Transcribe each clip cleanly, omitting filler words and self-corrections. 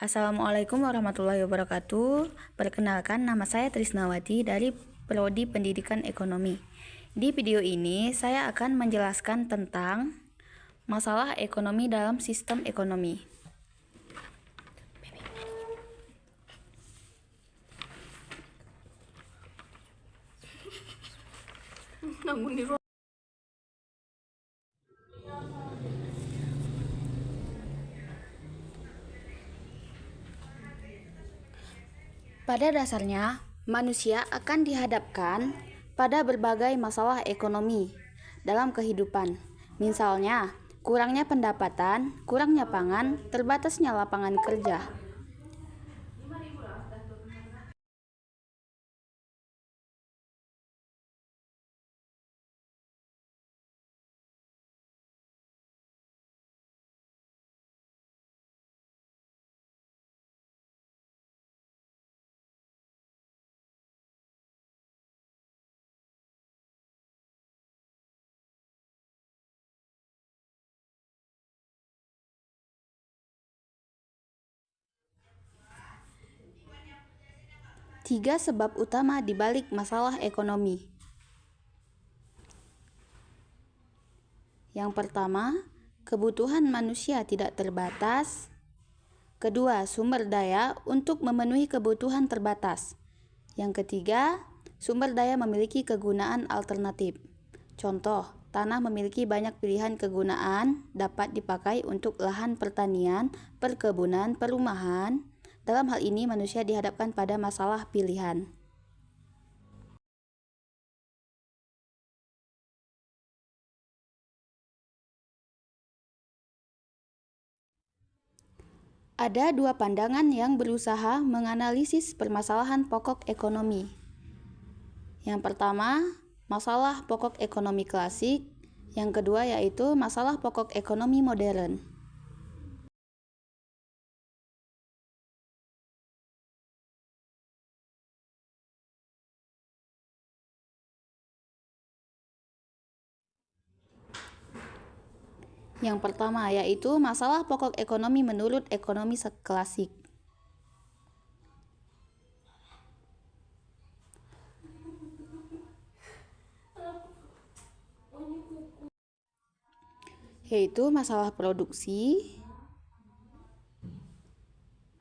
Assalamualaikum warahmatullahi wabarakatuh. Perkenalkan, nama saya Trisnawati dari Prodi Pendidikan Ekonomi. Di video ini, saya akan menjelaskan tentang masalah ekonomi dalam sistem ekonomi. Pada dasarnya, manusia akan dihadapkan pada berbagai masalah ekonomi dalam kehidupan. Misalnya, kurangnya pendapatan, kurangnya pangan, terbatasnya lapangan kerja. Tiga sebab utama di balik masalah ekonomi. Yang pertama, kebutuhan manusia tidak terbatas. Kedua, sumber daya untuk memenuhi kebutuhan terbatas. Yang ketiga, sumber daya memiliki kegunaan alternatif. Contoh, tanah memiliki banyak pilihan kegunaan, dapat dipakai untuk lahan pertanian, perkebunan, perumahan. Dalam hal ini, manusia dihadapkan pada masalah pilihan. Ada dua pandangan yang berusaha menganalisis permasalahan pokok ekonomi. Yang pertama, masalah pokok ekonomi klasik. Yang kedua yaitu masalah pokok ekonomi modern. Yang pertama yaitu masalah pokok ekonomi menurut ekonomi klasik. Yaitu masalah produksi,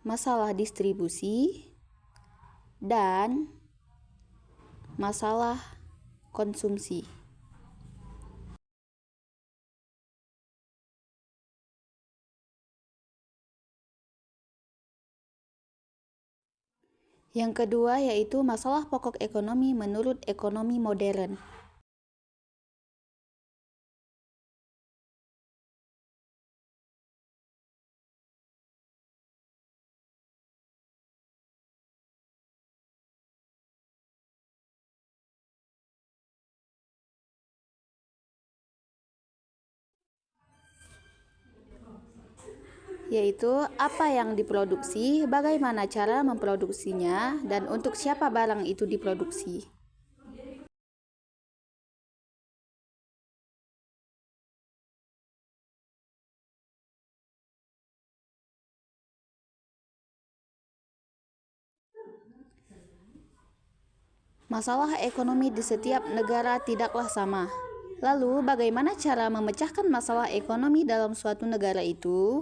masalah distribusi, dan masalah konsumsi. Yang kedua yaitu masalah pokok ekonomi menurut ekonomi modern. Yaitu apa yang diproduksi, bagaimana cara memproduksinya, dan untuk siapa barang itu diproduksi. Masalah ekonomi di setiap negara tidaklah sama. Lalu, bagaimana cara memecahkan masalah ekonomi dalam suatu negara itu?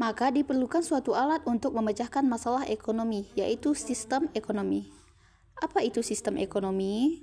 Maka diperlukan suatu alat untuk memecahkan masalah ekonomi, yaitu sistem ekonomi. Apa itu sistem ekonomi?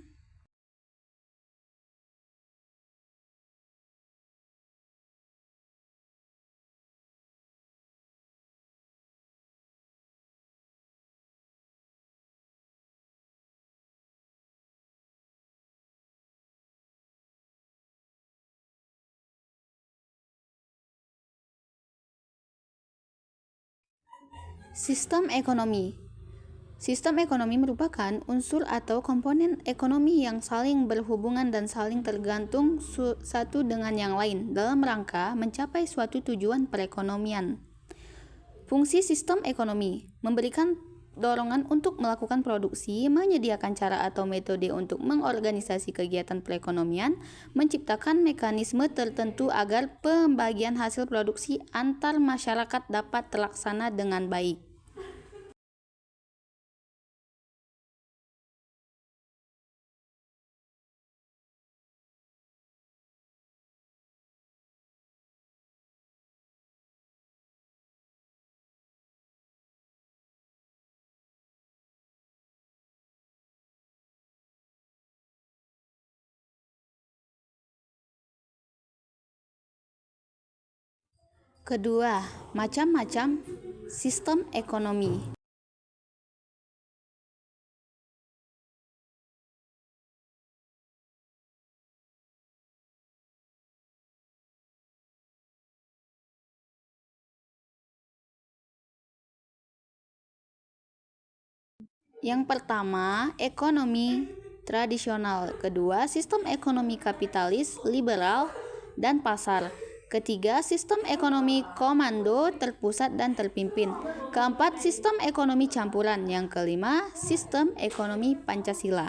Sistem ekonomi Sistem ekonomi merupakan unsur atau komponen ekonomi yang saling berhubungan dan saling tergantung satu dengan yang lain dalam rangka mencapai suatu tujuan perekonomian. Fungsi sistem ekonomi memberikan dorongan untuk melakukan produksi, menyediakan cara atau metode untuk mengorganisasi kegiatan perekonomian, menciptakan mekanisme tertentu agar pembagian hasil produksi antar masyarakat dapat terlaksana dengan baik. Kedua, macam-macam sistem ekonomi. Yang pertama, ekonomi tradisional. Kedua, sistem ekonomi kapitalis, liberal, dan pasar. Ketiga, sistem ekonomi komando, terpusat dan terpimpin. Keempat, sistem ekonomi campuran. Yang kelima, sistem ekonomi Pancasila.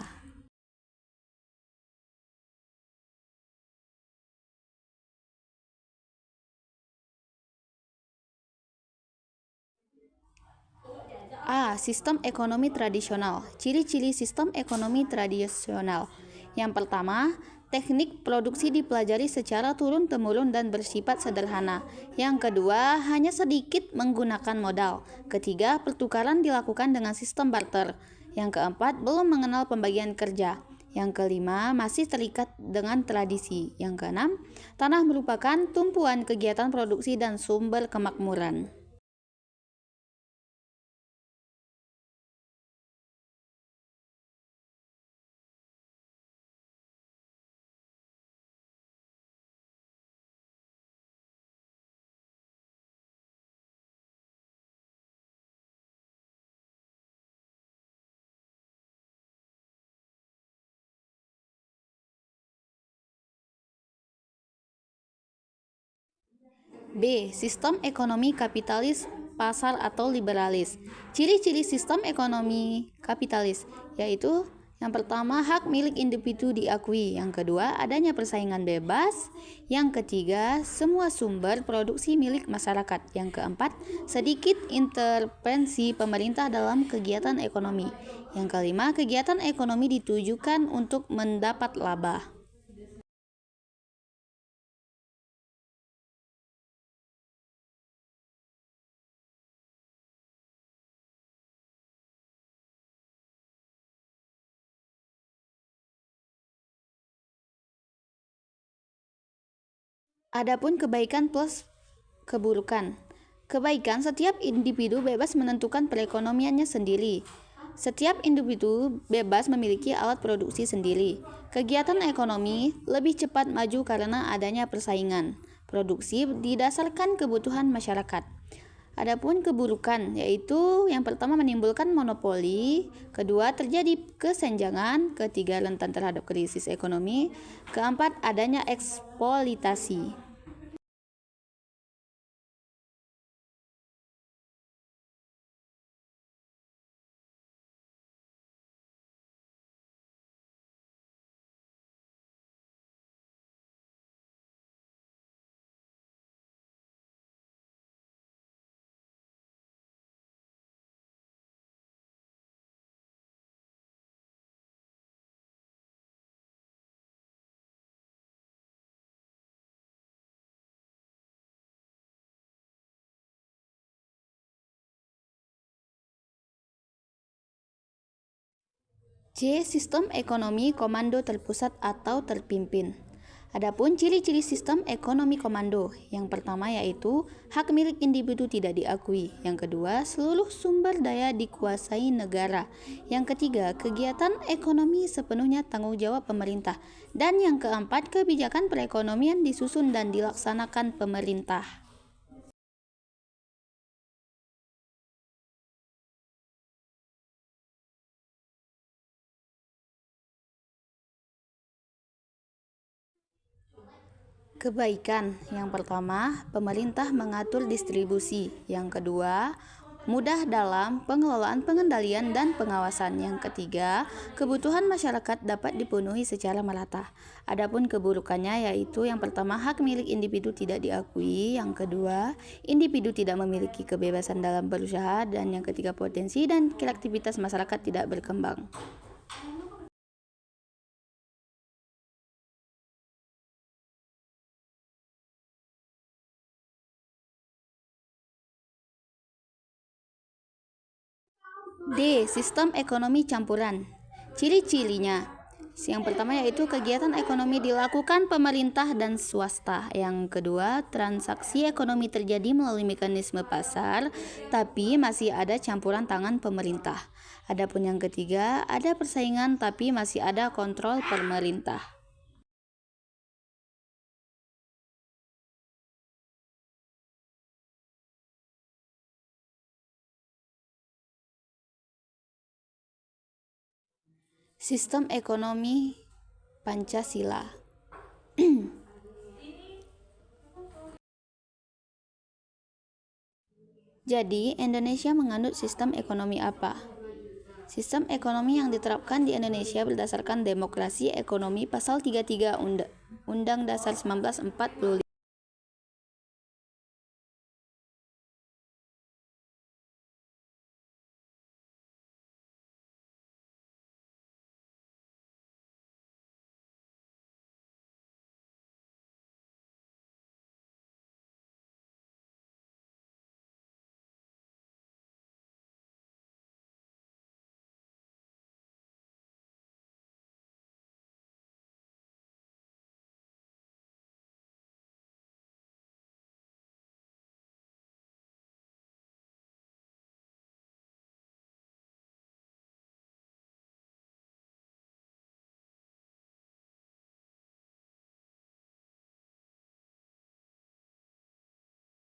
A. Sistem ekonomi tradisional. Ciri-ciri sistem ekonomi tradisional. Yang pertama, teknik produksi dipelajari secara turun-temurun dan bersifat sederhana. Yang kedua, hanya sedikit menggunakan modal. Ketiga, pertukaran dilakukan dengan sistem barter. Yang keempat, belum mengenal pembagian kerja. Yang kelima, masih terikat dengan tradisi. Yang keenam, tanah merupakan tumpuan kegiatan produksi dan sumber kemakmuran. B. Sistem ekonomi kapitalis pasar atau liberalis. Ciri-ciri sistem ekonomi kapitalis yaitu yang pertama, hak milik individu diakui. Yang kedua, adanya persaingan bebas. Yang ketiga, semua sumber produksi milik masyarakat. Yang keempat, sedikit intervensi pemerintah dalam kegiatan ekonomi. Yang kelima, kegiatan ekonomi ditujukan untuk mendapat laba. Adapun kebaikan plus keburukan. Kebaikan, setiap individu bebas menentukan perekonomiannya sendiri. Setiap individu bebas memiliki alat produksi sendiri. Kegiatan ekonomi lebih cepat maju karena adanya persaingan. Produksi didasarkan kebutuhan masyarakat. Adapun keburukan, yaitu yang pertama menimbulkan monopoli, kedua terjadi kesenjangan, ketiga rentan terhadap krisis ekonomi, keempat adanya eksploitasi. C. Sistem ekonomi komando terpusat atau terpimpin. Adapun ciri-ciri sistem ekonomi komando, yang pertama yaitu hak milik individu tidak diakui. Yang kedua, seluruh sumber daya dikuasai negara. Yang ketiga, kegiatan ekonomi sepenuhnya tanggung jawab pemerintah. Dan yang keempat, kebijakan perekonomian disusun dan dilaksanakan pemerintah. Kebaikan. Yang pertama, pemerintah mengatur distribusi. Yang kedua, mudah dalam pengelolaan, pengendalian, dan pengawasan. Yang ketiga, kebutuhan masyarakat dapat dipenuhi secara merata. Adapun keburukannya yaitu yang pertama, hak milik individu tidak diakui. Yang kedua, individu tidak memiliki kebebasan dalam berusaha. Dan yang ketiga, potensi dan kreativitas masyarakat tidak berkembang. D. Sistem ekonomi campuran. Ciri-cirinya. Yang pertama yaitu kegiatan ekonomi dilakukan pemerintah dan swasta. Yang kedua, transaksi ekonomi terjadi melalui mekanisme pasar, tapi masih ada campuran tangan pemerintah. Adapun yang ketiga, ada persaingan tapi masih ada kontrol pemerintah. Sistem ekonomi Pancasila. Jadi, Indonesia menganut sistem ekonomi apa? Sistem ekonomi yang diterapkan di Indonesia berdasarkan demokrasi ekonomi pasal 33 Undang Dasar 1945.